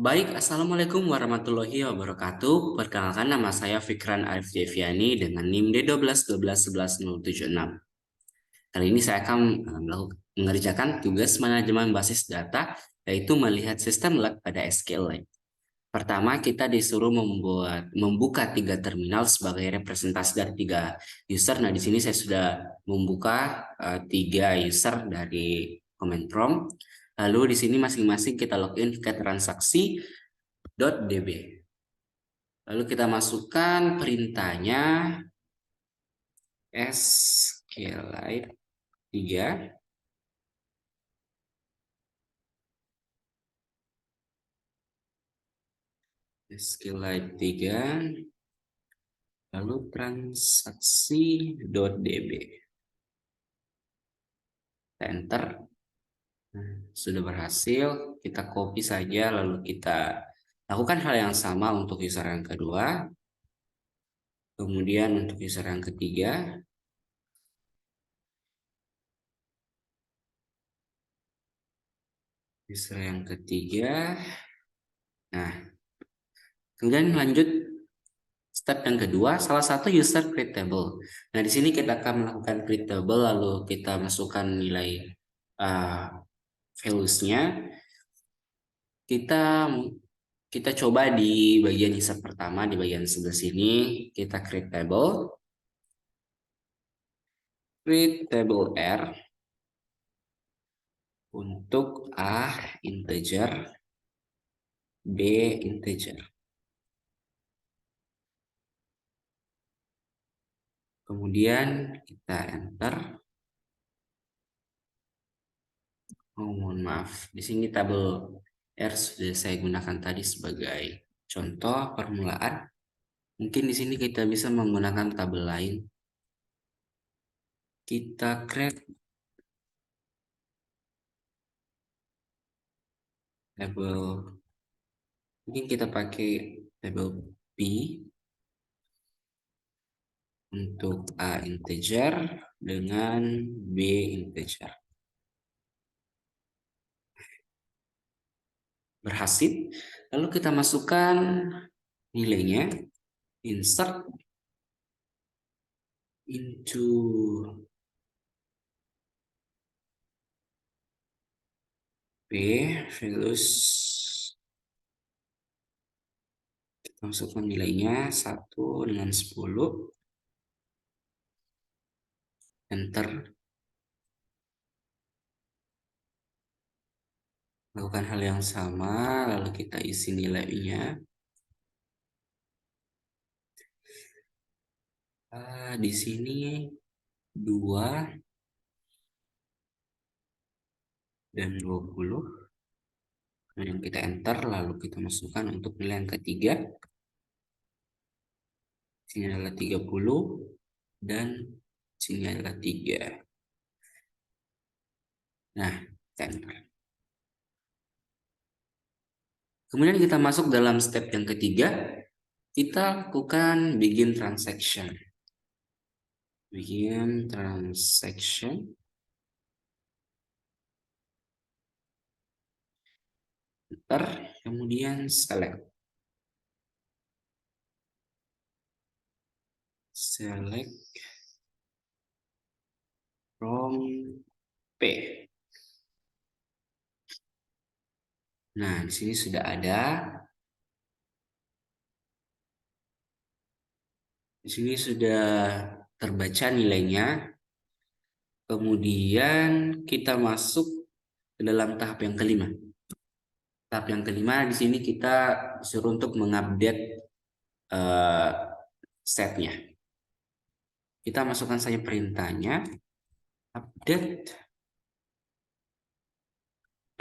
Baik, Assalamualaikum warahmatullahi wabarakatuh. Perkenalkan, nama saya Fikran Arif Deviani dengan NIM D12 11 11 076. Kali ini saya akan mengerjakan tugas manajemen basis data, yaitu melihat sistem log pada SQLite. Pertama, kita disuruh membuka tiga terminal sebagai representasi dari tiga user. Nah, di sini saya sudah membuka tiga user dari command prompt. Lalu di sini masing-masing kita login ke transaksi.db. Lalu kita masukkan perintahnya SQLite 3. SQLite 3. Lalu transaksi.db. Kita enter. Nah, sudah berhasil. Kita copy saja lalu kita lakukan hal yang sama untuk user yang kedua. Kemudian untuk user yang ketiga. User yang ketiga. Nah, kemudian lanjut step yang kedua, salah satu user create table. Nah, di sini kita akan melakukan create table, lalu kita masukkan nilai uh, values-nya. Kita kita coba di bagian hisap pertama, di bagian sebelah sini, kita create table R untuk A integer, B integer. Kemudian kita enter. Oh, mohon maaf. Di sini tabel R sudah saya gunakan tadi sebagai contoh permulaan. Mungkin di sini kita bisa menggunakan tabel lain. Kita create tabel. Mungkin kita pakai tabel P untuk A integer dengan B integer. Berhasil. Lalu kita masukkan nilainya. Insert into B values. Kita masukkan nilainya 1 dengan 10. Enter. Lakukan hal yang sama, lalu kita isi nilainya. Di sini 2 dan 20. Kemudian kita enter, lalu kita masukkan untuk nilai yang ketiga. Sini adalah 30 dan sini adalah 3. Nah, kita enter. Kemudian kita masuk dalam step yang ketiga. Kita lakukan begin transaction. Begin transaction. Enter, kemudian select. Select from P. Nah, di sini sudah ada. Di sini sudah terbaca nilainya. Kemudian kita masuk ke dalam tahap yang kelima. Tahap yang kelima di sini kita disuruh untuk mengupdate setnya. Kita masukkan saja perintahnya update p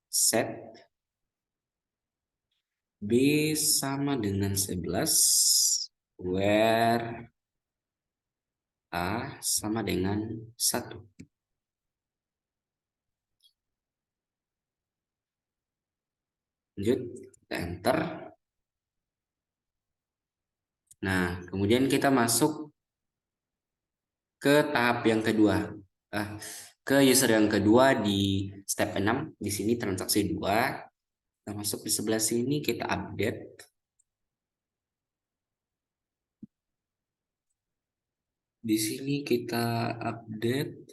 set b sama dengan 11 where a sama dengan 1. Lanjut, kita enter. Nah, kemudian kita masuk ke tahap yang kedua. Ke user yang kedua di step 6. Di sini transaksi 2. Kita masuk di sebelah sini, kita update. Di sini kita update.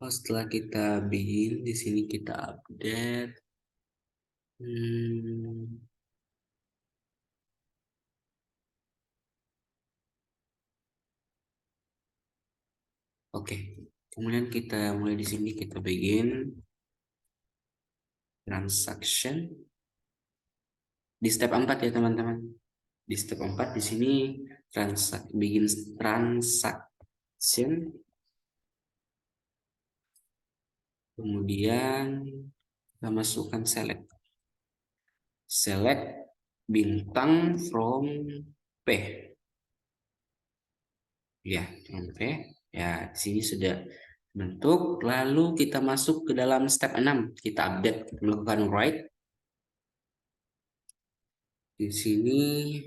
Setelah kita bikin, di sini kita update. Hmm, Oke, kemudian kita mulai di sini kita bikin transaction di step 4 ya teman-teman. Di step 4 di sini bikin transaction, kemudian kita masukkan select bintang from P ya, from P ya. Di sini sudah bentuk, lalu kita masuk ke dalam step 6, kita update, melakukan write. Di sini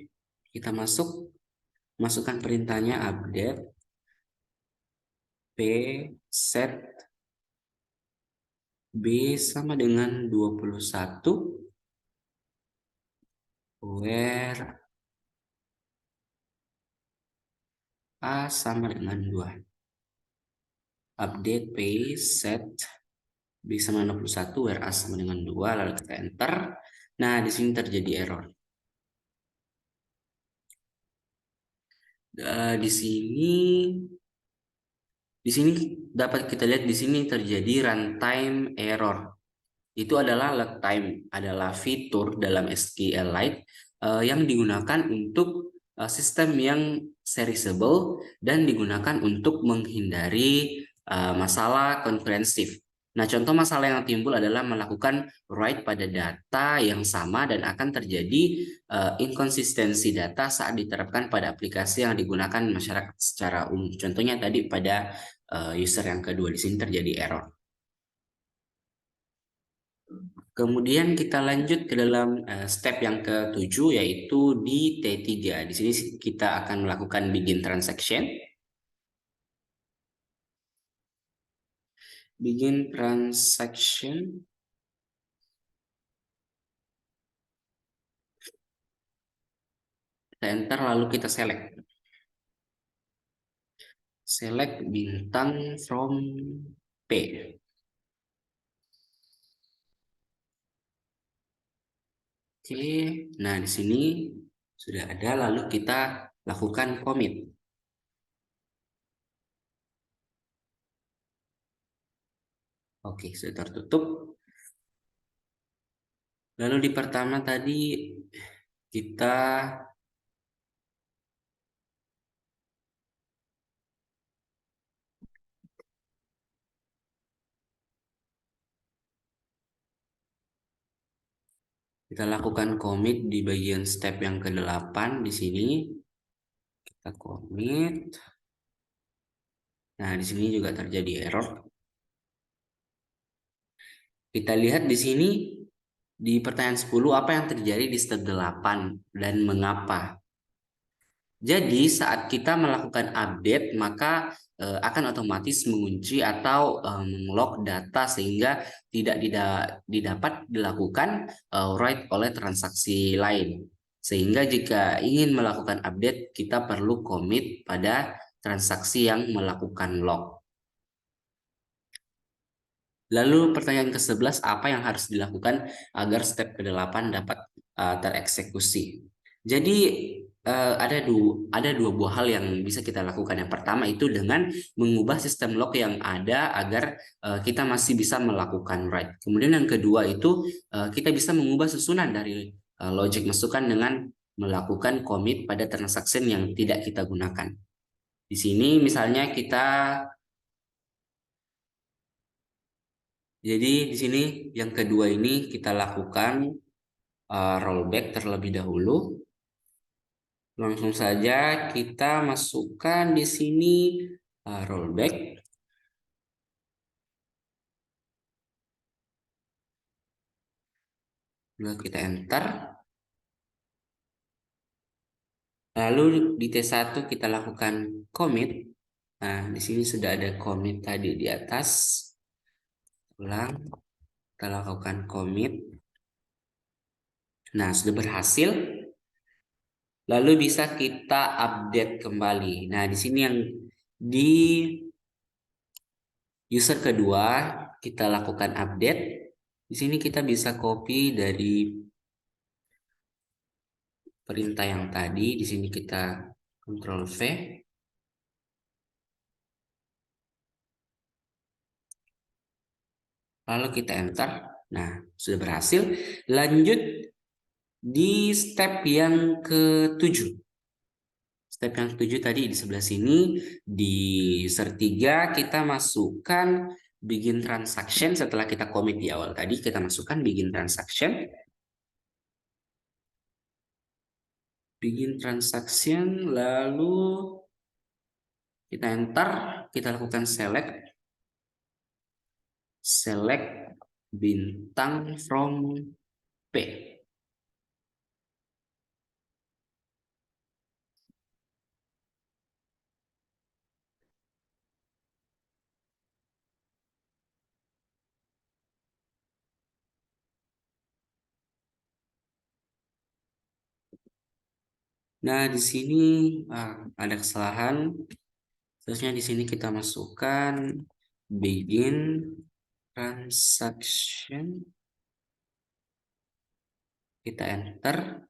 kita masukkan perintahnya update p set b sama dengan 21 where a sama dengan 2. Update p set b sama 21 where a sama dengan 2, lalu kita enter. Nah, di sini terjadi error. Di sini dapat kita lihat di sini terjadi runtime error. Itu adalah load time, adalah fitur dalam SQLite yang digunakan untuk sistem yang seriesable dan digunakan untuk menghindari masalah konfirensif. Nah, contoh masalah yang timbul adalah melakukan write pada data yang sama dan akan terjadi inkonsistensi data saat diterapkan pada aplikasi yang digunakan masyarakat secara umum. Contohnya tadi pada user yang kedua, di sini terjadi error. Kemudian kita lanjut ke dalam step yang ke-7, yaitu di T3. Di sini kita akan melakukan begin transaction. Begin transaction. Kita enter lalu kita select. Select bintang from P. Oke, nah di sini sudah ada, lalu kita lakukan commit. Oke, sudah tertutup. Lalu di pertama tadi kita lakukan commit di bagian step yang ke-8 di sini. Kita commit. Nah, di sini juga terjadi error. Kita lihat di sini di pertanyaan 10, apa yang terjadi di step 8 dan mengapa? Jadi saat kita melakukan update, maka akan otomatis mengunci atau menglok data sehingga tidak didapat dilakukan write oleh transaksi lain. Sehingga jika ingin melakukan update, kita perlu commit pada transaksi yang melakukan lock. Lalu pertanyaan ke-11, apa yang harus dilakukan agar step ke-8 dapat tereksekusi? Jadi ada dua buah hal yang bisa kita lakukan. Yang pertama itu dengan mengubah sistem lock yang ada agar kita masih bisa melakukan write. Kemudian yang kedua itu kita bisa mengubah susunan dari logic masukan dengan melakukan commit pada transaction yang tidak kita gunakan. Di sini misalnya jadi di sini yang kedua ini kita lakukan rollback terlebih dahulu. Langsung saja kita masukkan di sini rollback. Lalu kita enter. Lalu di T1 kita lakukan commit. Nah, di sini sudah ada commit tadi di atas. Ulang, kita lakukan commit. Nah, sudah berhasil. Lalu bisa kita update kembali. Nah, di sini yang di user kedua kita lakukan update. Di sini kita bisa copy dari perintah yang tadi. Di sini kita Ctrl V. Lalu kita enter. Nah, sudah berhasil. Lanjut di step yang ketujuh. Step yang ketujuh tadi di sebelah sini. Di user 3 kita masukkan begin transaction. Setelah kita commit di awal tadi, kita masukkan begin transaction. Begin transaction, lalu kita enter, kita lakukan select bintang from P. Nah, di sini ada kesalahan. Terusnya di sini kita masukkan begin transaction. Kita enter.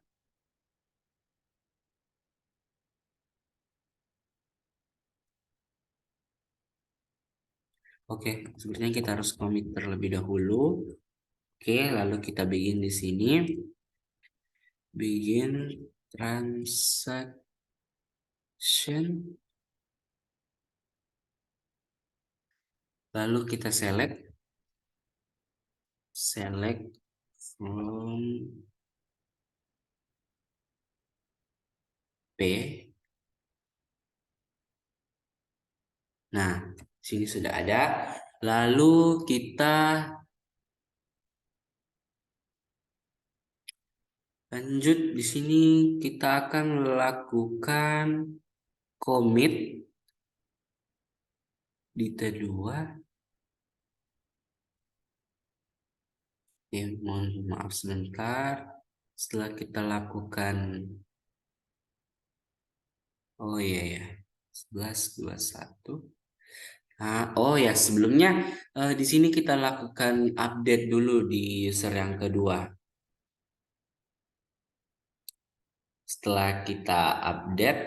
Oke, sebenarnya kita harus commit terlebih dahulu. Oke, lalu kita begin di sini. Begin transaction. Lalu kita select from P. Nah, sini sudah ada. Lalu kita lanjut di sini kita akan melakukan commit di T2. Ya, mohon maaf sebentar. Setelah kita lakukan, oh iya ya, 11.21. Nah, oh ya, sebelumnya di sini kita lakukan update dulu di user yang kedua. Setelah kita update,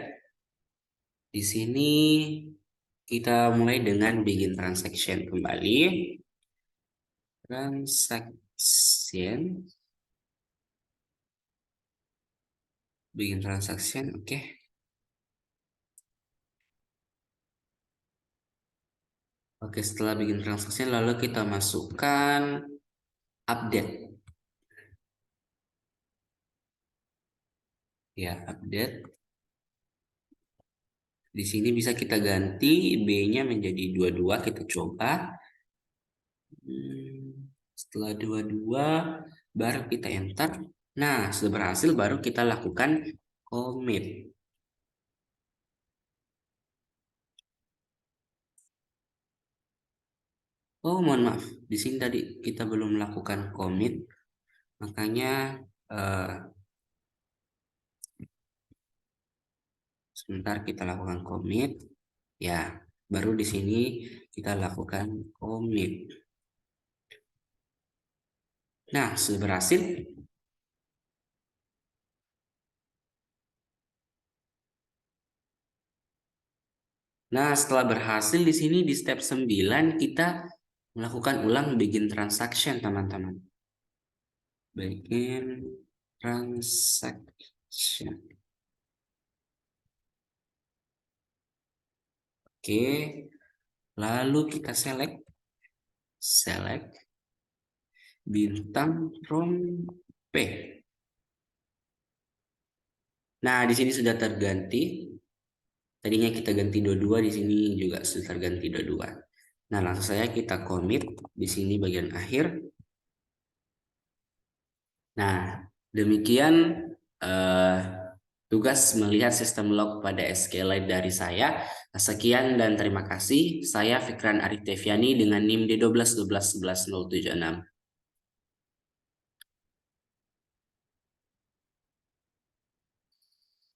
di sini kita mulai dengan begin transaction kembali. Transaction, begin transaction, oke. Oke, setelah bikin transaction lalu kita masukkan update. Ya, update. Di sini bisa kita ganti B-nya menjadi 22, kita coba. Setelah 22 baru kita enter. Nah, sudah berhasil baru kita lakukan commit. Oh, mohon maaf. Di sini tadi kita belum melakukan commit. Makanya sebentar kita lakukan commit. Ya, baru di sini kita lakukan commit. Nah, sudah berhasil. Nah, setelah berhasil di sini di step 9 kita melakukan ulang begin transaction, teman-teman. Begin transaction. Oke. Lalu kita select bintang from P. Nah, di sini sudah terganti. Tadinya kita ganti 22, di sini juga sudah terganti 22. Nah, langsung saja kita commit di sini bagian akhir. Nah, demikian tugas melihat sistem log pada SQLite dari saya. Sekian dan terima kasih. Saya Fikran Arif Deviani dengan NIM D12 11 11 076.